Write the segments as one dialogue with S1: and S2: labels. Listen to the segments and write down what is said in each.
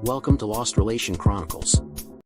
S1: Welcome to Lost Relation Chronicles.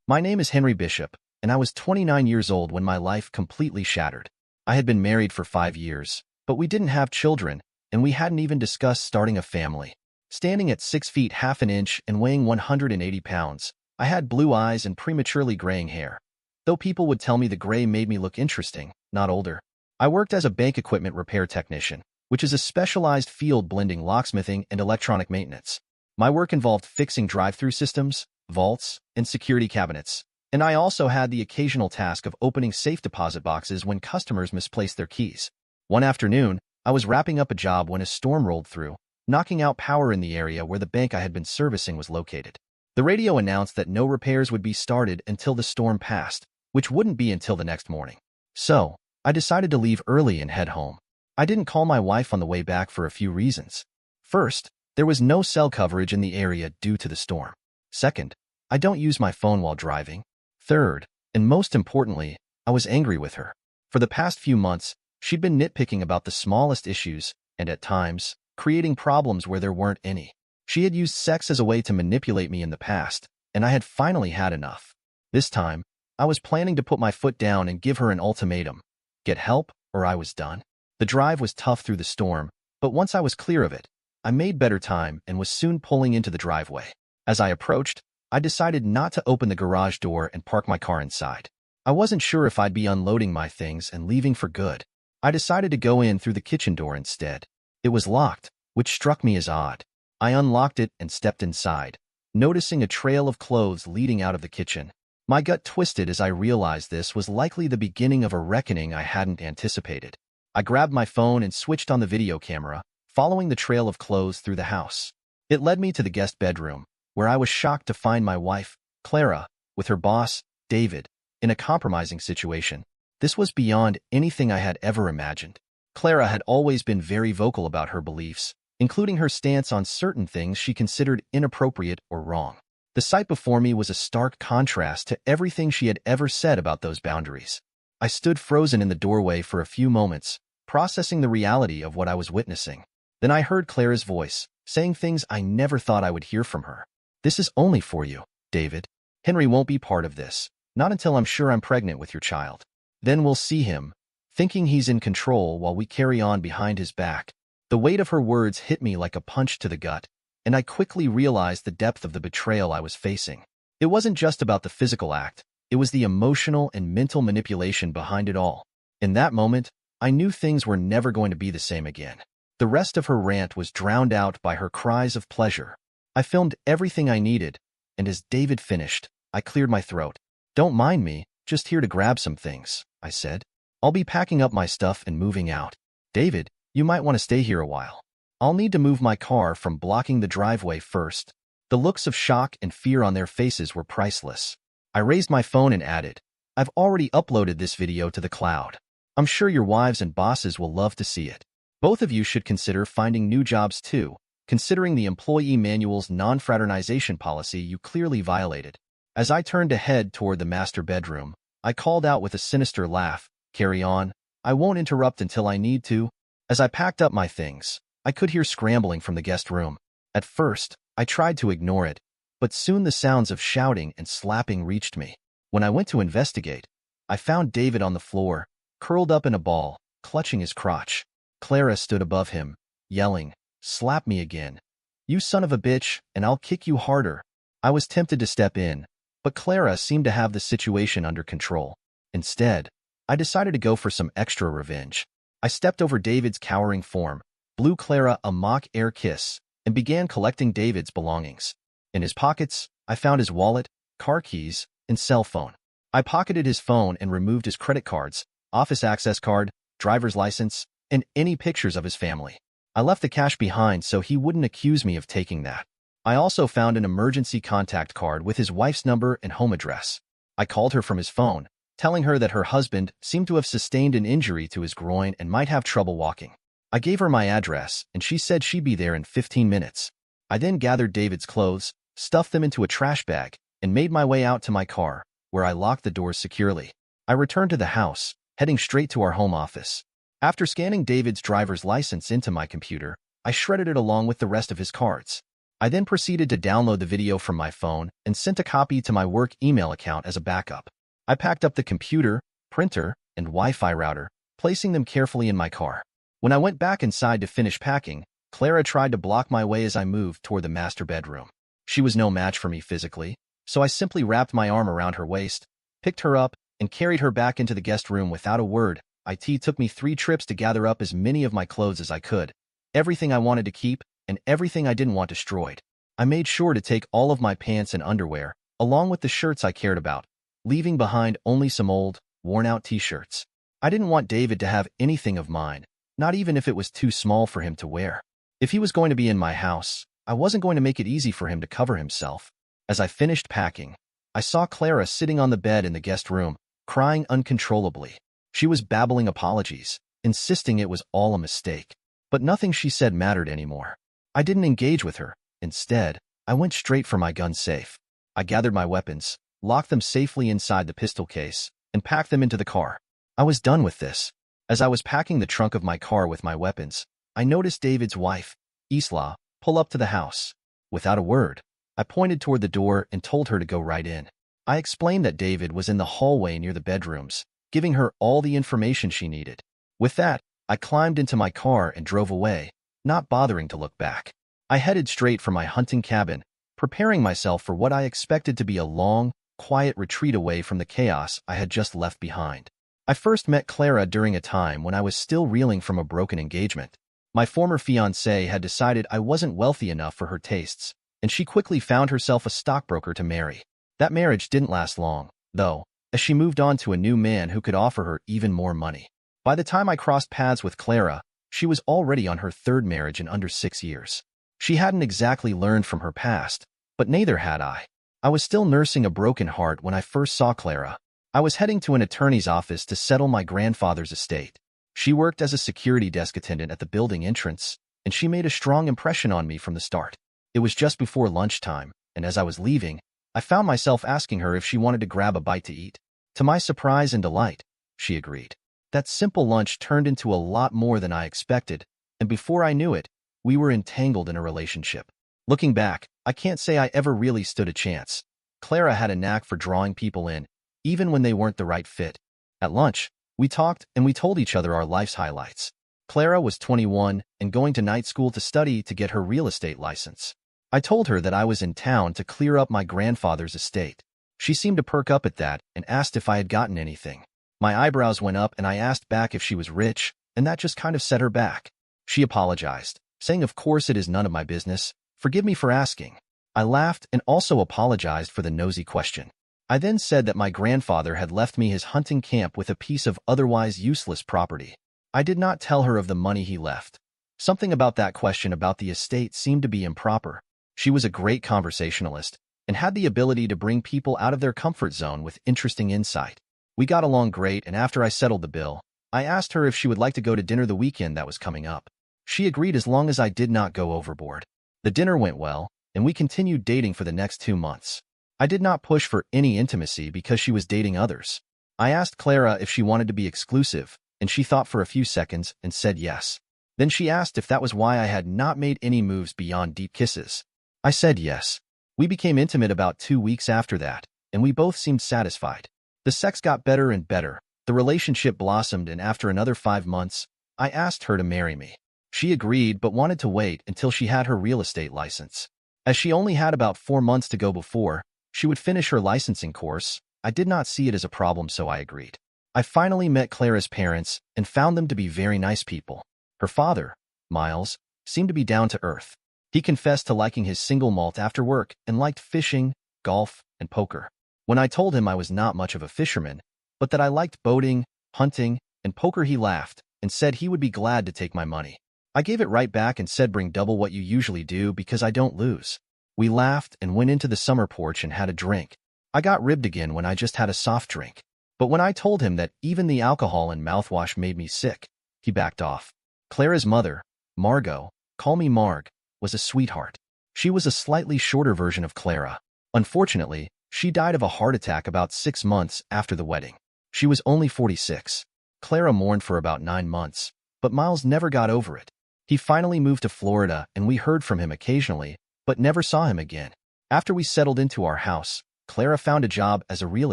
S2: My name is Henry Bishop, and I was 29 years old when my life completely shattered. I had been married for 5 years, but we didn't have children, and we hadn't even discussed starting a family. Standing at 6 feet half an inch and weighing 180 pounds, I had blue eyes and prematurely graying hair. Though people would tell me the gray made me look interesting, not older. I worked as a bank equipment repair technician, which is a specialized field blending locksmithing and electronic maintenance. My work involved fixing drive-through systems, vaults, and security cabinets, and I also had the occasional task of opening safe deposit boxes when customers misplaced their keys. One afternoon, I was wrapping up a job when a storm rolled through, knocking out power in the area where the bank I had been servicing was located. The radio announced that no repairs would be started until the storm passed, which wouldn't be until the next morning. So, I decided to leave early and head home. I didn't call my wife on the way back for a few reasons. First, there was no cell coverage in the area due to the storm. Second, I don't use my phone while driving. Third, and most importantly, I was angry with her. For the past few months, she'd been nitpicking about the smallest issues and, at times, creating problems where there weren't any. She had used sex as a way to manipulate me in the past, and I had finally had enough. This time, I was planning to put my foot down and give her an ultimatum. Get help, or I was done. The drive was tough through the storm, but once I was clear of it, I made better time and was soon pulling into the driveway. As I approached, I decided not to open the garage door and park my car inside. I wasn't sure if I'd be unloading my things and leaving for good. I decided to go in through the kitchen door instead. It was locked, which struck me as odd. I unlocked it and stepped inside, noticing a trail of clothes leading out of the kitchen. My gut twisted as I realized this was likely the beginning of a reckoning I hadn't anticipated. I grabbed my phone and switched on the video camera, following the trail of clothes through the house. It led me to the guest bedroom, where I was shocked to find my wife, Clara, with her boss, David, in a compromising situation. This was beyond anything I had ever imagined. Clara had always been very vocal about her beliefs, including her stance on certain things she considered inappropriate or wrong. The sight before me was a stark contrast to everything she had ever said about those boundaries. I stood frozen in the doorway for a few moments, processing the reality of what I was witnessing. Then I heard Clara's voice, saying things I never thought I would hear from her. "This is only for you, David. Henry won't be part of this, not until I'm sure I'm pregnant with your child. Then we'll see him, thinking he's in control while we carry on behind his back." The weight of her words hit me like a punch to the gut, and I quickly realized the depth of the betrayal I was facing. It wasn't just about the physical act, it was the emotional and mental manipulation behind it all. In that moment, I knew things were never going to be the same again. The rest of her rant was drowned out by her cries of pleasure. I filmed everything I needed, and as David finished, I cleared my throat. "Don't mind me, just here to grab some things," I said. "I'll be packing up my stuff and moving out. David, you might want to stay here a while. I'll need to move my car from blocking the driveway first." The looks of shock and fear on their faces were priceless. I raised my phone and added, "I've already uploaded this video to the cloud. I'm sure your wives and bosses will love to see it. Both of you should consider finding new jobs too, considering the employee manual's non-fraternization policy you clearly violated." As I turned to head toward the master bedroom, I called out with a sinister laugh, "Carry on. I won't interrupt until I need to." As I packed up my things, I could hear scrambling from the guest room. At first, I tried to ignore it, but soon the sounds of shouting and slapping reached me. When I went to investigate, I found David on the floor, curled up in a ball, clutching his crotch. Clara stood above him, yelling, "Slap me again. You son of a bitch, and I'll kick you harder." I was tempted to step in, but Clara seemed to have the situation under control. Instead, I decided to go for some extra revenge. I stepped over David's cowering form, blew Clara a mock air kiss, and began collecting David's belongings. In his pockets, I found his wallet, car keys, and cell phone. I pocketed his phone and removed his credit cards, office access card, driver's license, and any pictures of his family. I left the cash behind so he wouldn't accuse me of taking that. I also found an emergency contact card with his wife's number and home address. I called her from his phone, telling her that her husband seemed to have sustained an injury to his groin and might have trouble walking. I gave her my address, and she said she'd be there in 15 minutes. I then gathered David's clothes, stuffed them into a trash bag, and made my way out to my car, where I locked the doors securely. I returned to the house, heading straight to our home office. After scanning David's driver's license into my computer, I shredded it along with the rest of his cards. I then proceeded to download the video from my phone and sent a copy to my work email account as a backup. I packed up the computer, printer, and Wi-Fi router, placing them carefully in my car. When I went back inside to finish packing, Clara tried to block my way as I moved toward the master bedroom. She was no match for me physically, so I simply wrapped my arm around her waist, picked her up, and carried her back into the guest room without a word. It took me 3 trips to gather up as many of my clothes as I could, everything I wanted to keep and everything I didn't want destroyed. I made sure to take all of my pants and underwear, along with the shirts I cared about, leaving behind only some old, worn-out t-shirts. I didn't want David to have anything of mine, not even if it was too small for him to wear. If he was going to be in my house, I wasn't going to make it easy for him to cover himself. As I finished packing, I saw Clara sitting on the bed in the guest room, crying uncontrollably. She was babbling apologies, insisting it was all a mistake. But nothing she said mattered anymore. I didn't engage with her. Instead, I went straight for my gun safe. I gathered my weapons, locked them safely inside the pistol case, and packed them into the car. I was done with this. As I was packing the trunk of my car with my weapons, I noticed David's wife, Isla, pull up to the house. Without a word, I pointed toward the door and told her to go right in. I explained that David was in the hallway near the bedrooms, giving her all the information she needed. With that, I climbed into my car and drove away, not bothering to look back. I headed straight for my hunting cabin, preparing myself for what I expected to be a long, quiet retreat away from the chaos I had just left behind. I first met Clara during a time when I was still reeling from a broken engagement. My former fiancée had decided I wasn't wealthy enough for her tastes, and she quickly found herself a stockbroker to marry. That marriage didn't last long, though, as she moved on to a new man who could offer her even more money. By the time I crossed paths with Clara, she was already on her 3rd marriage in under 6 years. She hadn't exactly learned from her past, but neither had I. I was still nursing a broken heart when I first saw Clara. I was heading to an attorney's office to settle my grandfather's estate. She worked as a security desk attendant at the building entrance, and she made a strong impression on me from the start. It was just before lunchtime, and as I was leaving, I found myself asking her if she wanted to grab a bite to eat. To my surprise and delight, she agreed. That simple lunch turned into a lot more than I expected, and before I knew it, we were entangled in a relationship. Looking back, I can't say I ever really stood a chance. Clara had a knack for drawing people in, even when they weren't the right fit. At lunch, we talked and we told each other our life's highlights. Clara was 21 and going to night school to study to get her real estate license. I told her that I was in town to clear up my grandfather's estate. She seemed to perk up at that and asked if I had gotten anything. My eyebrows went up and I asked back if she was rich, and that just kind of set her back. She apologized, saying of course it is none of my business, forgive me for asking. I laughed and also apologized for the nosy question. I then said that my grandfather had left me his hunting camp with a piece of otherwise useless property. I did not tell her of the money he left. Something about that question about the estate seemed to be improper. She was a great conversationalist and had the ability to bring people out of their comfort zone with interesting insight. We got along great, and after I settled the bill, I asked her if she would like to go to dinner the weekend that was coming up. She agreed as long as I did not go overboard. The dinner went well, and we continued dating for the next 2 months. I did not push for any intimacy because she was dating others. I asked Clara if she wanted to be exclusive, and she thought for a few seconds and said yes. Then she asked if that was why I had not made any moves beyond deep kisses. I said yes. We became intimate about 2 weeks after that, and we both seemed satisfied. The sex got better and better, the relationship blossomed, and after another 5 months, I asked her to marry me. She agreed but wanted to wait until she had her real estate license. As she only had about 4 months to go before she would finish her licensing course, I did not see it as a problem, so I agreed. I finally met Clara's parents and found them to be very nice people. Her father, Miles, seemed to be down to earth. He confessed to liking his single malt after work and liked fishing, golf, and poker. When I told him I was not much of a fisherman, but that I liked boating, hunting, and poker, he laughed and said he would be glad to take my money. I gave it right back and said bring double what you usually do because I don't lose. We laughed and went into the summer porch and had a drink. I got ribbed again when I just had a soft drink. But when I told him that even the alcohol and mouthwash made me sick, he backed off. Clara's mother, Margot, call me Marg, was a sweetheart. She was a slightly shorter version of Clara. Unfortunately, she died of a heart attack about 6 months after the wedding. She was only 46. Clara mourned for about 9 months, but Miles never got over it. He finally moved to Florida and we heard from him occasionally, but never saw him again. After we settled into our house, Clara found a job as a real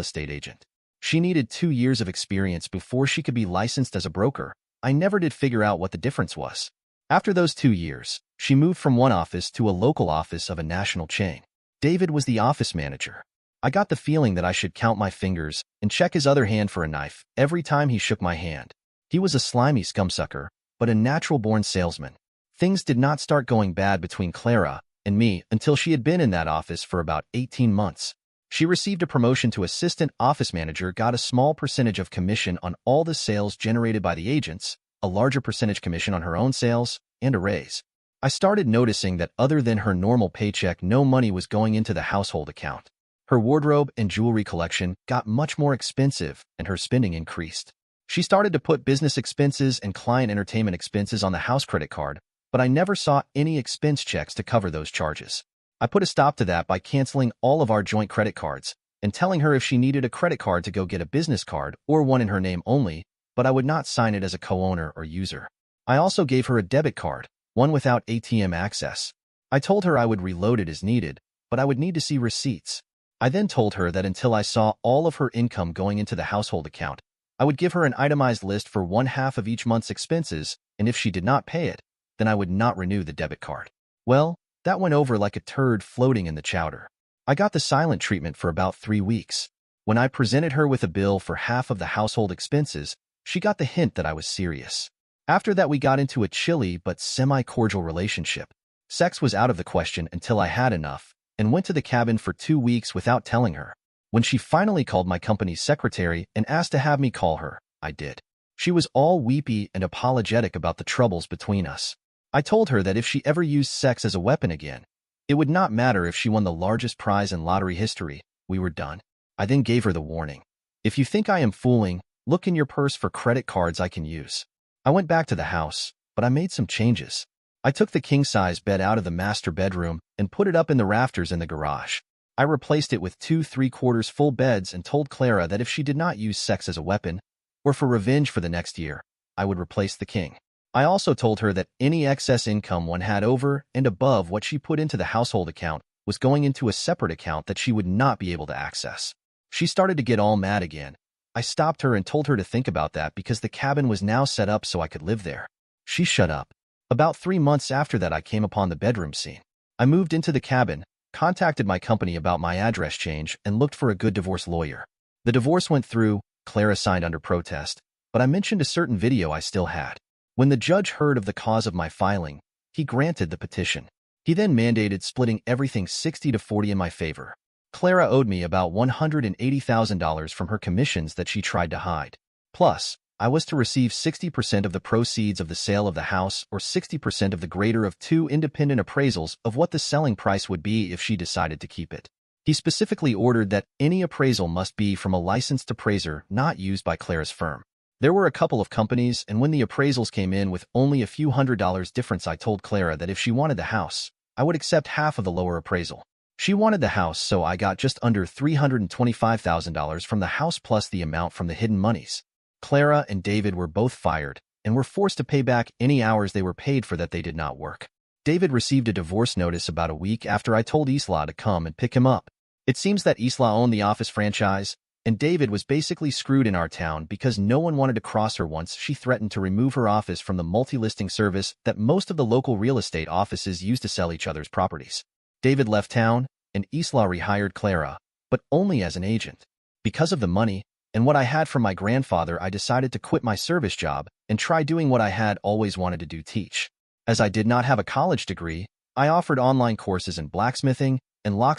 S2: estate agent. She needed 2 years of experience before she could be licensed as a broker. I never did figure out what the difference was. After those 2 years, she moved from one office to a local office of a national chain. David was the office manager. I got the feeling that I should count my fingers and check his other hand for a knife every time he shook my hand. He was a slimy scumsucker, but a natural-born salesman. Things did not start going bad between Clara and me until she had been in that office for about 18 months. She received a promotion to assistant office manager, got a small percentage of commission on all the sales generated by the agents, a larger percentage commission on her own sales, and a raise. I started noticing that other than her normal paycheck, no money was going into the household account. Her wardrobe and jewelry collection got much more expensive, and her spending increased. She started to put business expenses and client entertainment expenses on the house credit card, but I never saw any expense checks to cover those charges. I put a stop to that by canceling all of our joint credit cards and telling her if she needed a credit card to go get a business card or one in her name only, but I would not sign it as a co-owner or user. I also gave her a debit card, one without ATM access. I told her I would reload it as needed, but I would need to see receipts. I then told her that until I saw all of her income going into the household account, I would give her an itemized list for 1/2 of each month's expenses, and if she did not pay it, then I would not renew the debit card. Well, that went over like a turd floating in the chowder. I got the silent treatment for about 3 weeks. When I presented her with a bill for half of the household expenses, she got the hint that I was serious. After that, we got into a chilly but semi-cordial relationship. Sex was out of the question until I had enough and went to the cabin for 2 weeks without telling her. When she finally called my company's secretary and asked to have me call her, I did. She was all weepy and apologetic about the troubles between us. I told her that if she ever used sex as a weapon again, it would not matter if she won the largest prize in lottery history. We were done. I then gave her the warning. If you think I am fooling, look in your purse for credit cards I can use. I went back to the house, but I made some changes. I took the king-size bed out of the master bedroom and put it up in the rafters in the garage. I replaced it with 2 3/4 full beds and told Clara that if she did not use sex as a weapon, or for revenge for the next year, I would replace the king. I also told her that any excess income one had over and above what she put into the household account was going into a separate account that she would not be able to access. She started to get all mad again. I stopped her and told her to think about that because the cabin was now set up so I could live there. She shut up. About 3 months after that, I came upon the bedroom scene. I moved into the cabin, contacted my company about my address change, and looked for a good divorce lawyer. The divorce went through. Clara signed under protest, but I mentioned a certain video I still had. When the judge heard of the cause of my filing, he granted the petition. He then mandated splitting everything 60-40 in my favor. Clara owed me about $180,000 from her commissions that she tried to hide. Plus, I was to receive 60% of the proceeds of the sale of the house or 60% of the greater of 2 independent appraisals of what the selling price would be if she decided to keep it. He specifically ordered that any appraisal must be from a licensed appraiser not used by Clara's firm. There were a couple of companies, and when the appraisals came in with only a few $100 difference, I told Clara that if she wanted the house, I would accept half of the lower appraisal. She wanted the house, so I got just under $325,000 from the house plus the amount from the hidden monies. Clara and David were both fired and were forced to pay back any hours they were paid for that they did not work. David received a divorce notice about a week after I told Isla to come and pick him up. It seems that Isla owned the office franchise, and David was basically screwed in our town because no one wanted to cross her once she threatened to remove her office from the multi-listing service that most of the local real estate offices use to sell each other's properties. David left town, and Isla rehired Clara, but only as an agent. Because of the money and what I had from my grandfather, I decided to quit my service job and try doing what I had always wanted to do: teach. As I did not have a college degree, I offered online courses in blacksmithing and lock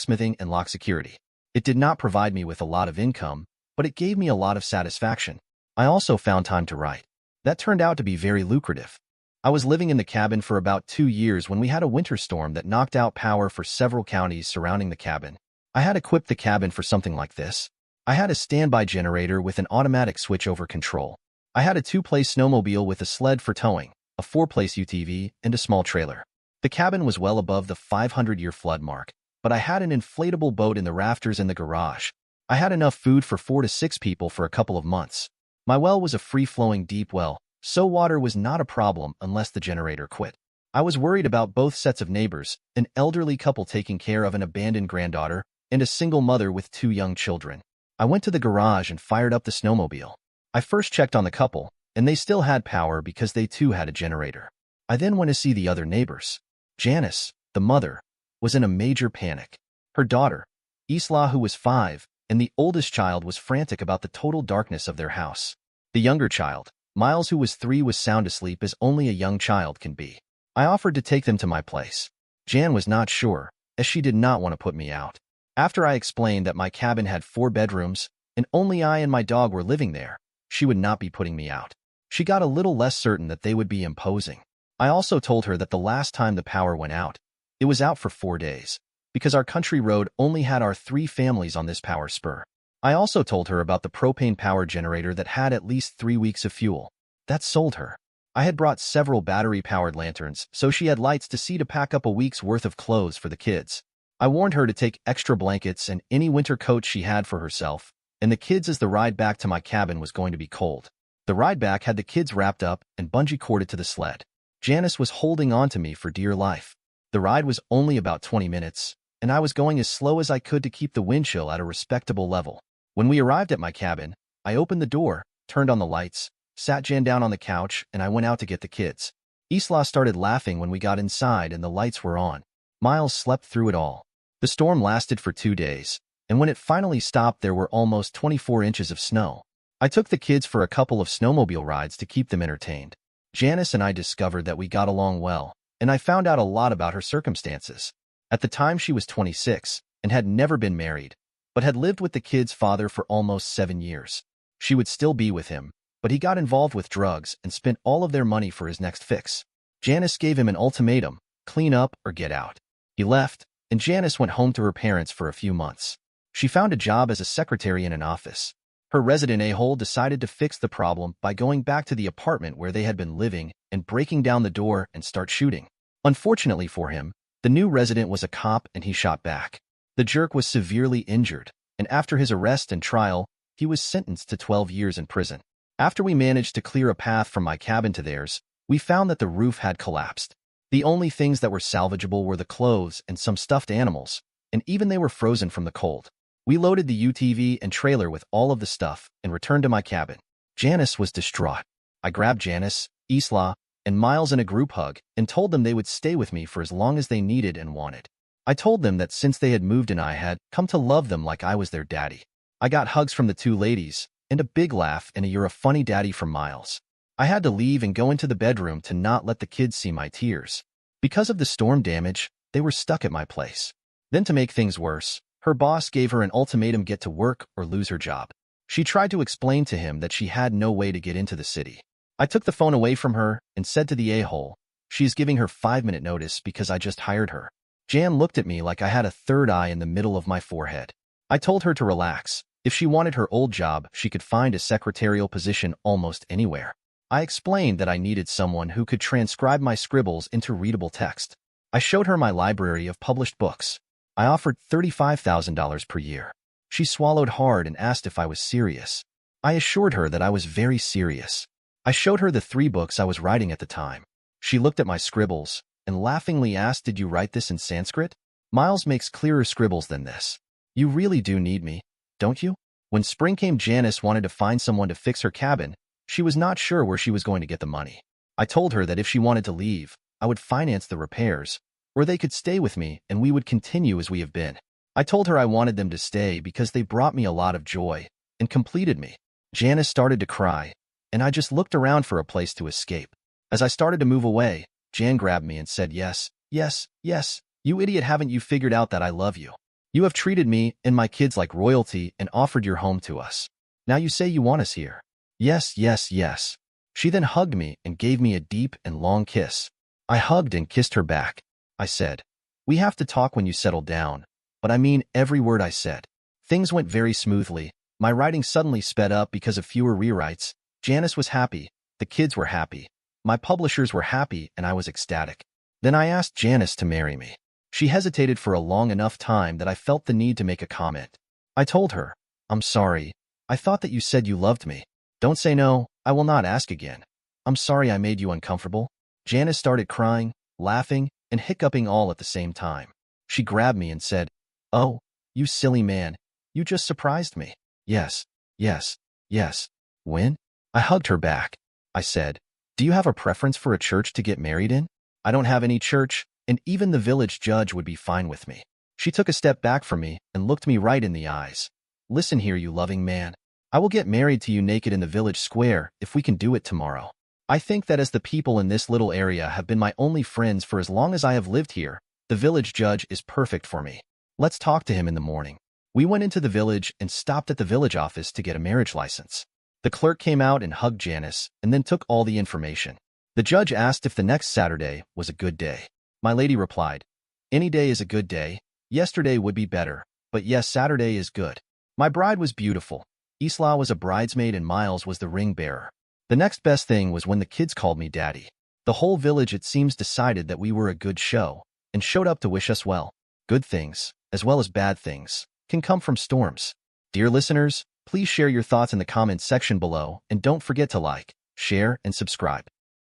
S2: security. It did not provide me with a lot of income, but it gave me a lot of satisfaction. I also found time to write. That turned out to be very lucrative. I was living in the cabin for about 2 years when we had a winter storm that knocked out power for several counties surrounding the cabin. I had equipped the cabin for something like this. I had a standby generator with an automatic switchover control. I had a 2-place snowmobile with a sled for towing, a 4-place UTV, and a small trailer. The cabin was well above the 500-year flood mark, but I had an inflatable boat in the rafters in the garage. I had enough food for 4 to 6 people for a couple of months. My well was a free-flowing deep well, so water was not a problem unless the generator quit. I was worried about both sets of neighbors, an elderly couple taking care of an abandoned granddaughter, and a single mother with 2 young children. I went to the garage and fired up the snowmobile. I first checked on the couple, and they still had power because they too had a generator. I then went to see the other neighbors. Janice, the mother, was in a major panic. Her daughter, Isla, who was 5, and the oldest child was frantic about the total darkness of their house. The younger child, Miles, who was 3, was sound asleep as only a young child can be. I offered to take them to my place. Jan was not sure, as she did not want to put me out. After I explained that my cabin had 4 bedrooms, and only I and my dog were living there, she would not be putting me out. She got a little less certain that they would be imposing. I also told her that the last time the power went out, it was out for 4 days, because our country road only had our 3 families on this power spur. I also told her about the propane power generator that had at least 3 weeks of fuel. That sold her. I had brought several battery-powered lanterns, so she had lights to see to pack up a week's worth of clothes for the kids. I warned her to take extra blankets and any winter coats she had for herself, and the kids, as the ride back to my cabin was going to be cold. The ride back had the kids wrapped up and bungee corded to the sled. Janice was holding on to me for dear life. The ride was only about 20 minutes, and I was going as slow as I could to keep the wind chill at a respectable level. When we arrived at my cabin, I opened the door, turned on the lights, sat Jan down on the couch, and I went out to get the kids. Isla started laughing when we got inside and the lights were on. Miles slept through it all. The storm lasted for 2 days, and when it finally stopped there were almost 24 inches of snow. I took the kids for a couple of snowmobile rides to keep them entertained. Janice and I discovered that we got along well, and I found out a lot about her circumstances. At the time she was 26 and had never been married, but had lived with the kids' father for almost 7 years. She would still be with him, but he got involved with drugs and spent all of their money for his next fix. Janice gave him an ultimatum: clean up or get out. He left, and Janice went home to her parents for a few months. She found a job as a secretary in an office. Her resident a-hole decided to fix the problem by going back to the apartment where they had been living and breaking down the door and start shooting. Unfortunately for him, the new resident was a cop and he shot back. The jerk was severely injured, and after his arrest and trial, he was sentenced to 12 years in prison. After we managed to clear a path from my cabin to theirs, we found that the roof had collapsed. The only things that were salvageable were the clothes and some stuffed animals, and even they were frozen from the cold. We loaded the UTV and trailer with all of the stuff and returned to my cabin. Janice was distraught. I grabbed Janice, Isla, and Miles in a group hug and told them they would stay with me for as long as they needed and wanted. I told them that since they had moved and I had come to love them like I was their daddy. I got hugs from the 2 ladies, and a big laugh and a "you're a funny daddy" from Miles. I had to leave and go into the bedroom to not let the kids see my tears. Because of the storm damage, they were stuck at my place. Then to make things worse, her boss gave her an ultimatum: get to work or lose her job. She tried to explain to him that she had no way to get into the city. I took the phone away from her and said to the a-hole, she is giving her 5-minute notice because I just hired her. Jan looked at me like I had a third eye in the middle of my forehead. I told her to relax. If she wanted her old job, she could find a secretarial position almost anywhere. I explained that I needed someone who could transcribe my scribbles into readable text. I showed her my library of published books. I offered $35,000 per year. She swallowed hard and asked if I was serious. I assured her that I was very serious. I showed her the 3 books I was writing at the time. She looked at my scribbles and laughingly asked, "Did you write this in Sanskrit? Miles makes clearer scribbles than this. You really do need me, don't you?" When spring came, Janice wanted to find someone to fix her cabin. She was not sure where she was going to get the money. I told her that if she wanted to leave, I would finance the repairs, or they could stay with me and we would continue as we have been. I told her I wanted them to stay because they brought me a lot of joy and completed me. Janice started to cry, and I just looked around for a place to escape. As I started to move away, Jan grabbed me and said, "Yes, yes, yes, you idiot, haven't you figured out that I love you? You have treated me and my kids like royalty and offered your home to us. Now you say you want us here. Yes, yes, yes." She then hugged me and gave me a deep and long kiss. I hugged and kissed her back. I said, "We have to talk when you settle down," but I mean every word I said. Things went very smoothly. My writing suddenly sped up because of fewer rewrites. Janice was happy. The kids were happy. My publishers were happy, and I was ecstatic. Then I asked Janice to marry me. She hesitated for a long enough time that I felt the need to make a comment. I told her, "I'm sorry. I thought that you said you loved me. Don't say no. I will not ask again. I'm sorry I made you uncomfortable." Janice started crying, laughing and hiccuping all at the same time. She grabbed me and said, "Oh, you silly man, you just surprised me." "Yes, yes, yes." "When?" I hugged her back. I said, "Do you have a preference for a church to get married in?" "I don't have any church, and even the village judge would be fine with me." She took a step back from me and looked me right in the eyes. "Listen here, you loving man. I will get married to you naked in the village square if we can do it tomorrow. I think that as the people in this little area have been my only friends for as long as I have lived here, the village judge is perfect for me. Let's talk to him in the morning." We went into the village and stopped at the village office to get a marriage license. The clerk came out and hugged Janice and then took all the information. The judge asked if the next Saturday was a good day. My lady replied, "Any day is a good day. Yesterday would be better, but yes, Saturday is good." My bride was beautiful. Isla was a bridesmaid and Miles was the ring bearer. The next best thing was when the kids called me daddy. The whole village, it seems, decided that we were a good show and showed up to wish us well. Good things, as well as bad things, can come from storms. Dear listeners, please share your thoughts in the comments section below and don't forget to like, share, and subscribe.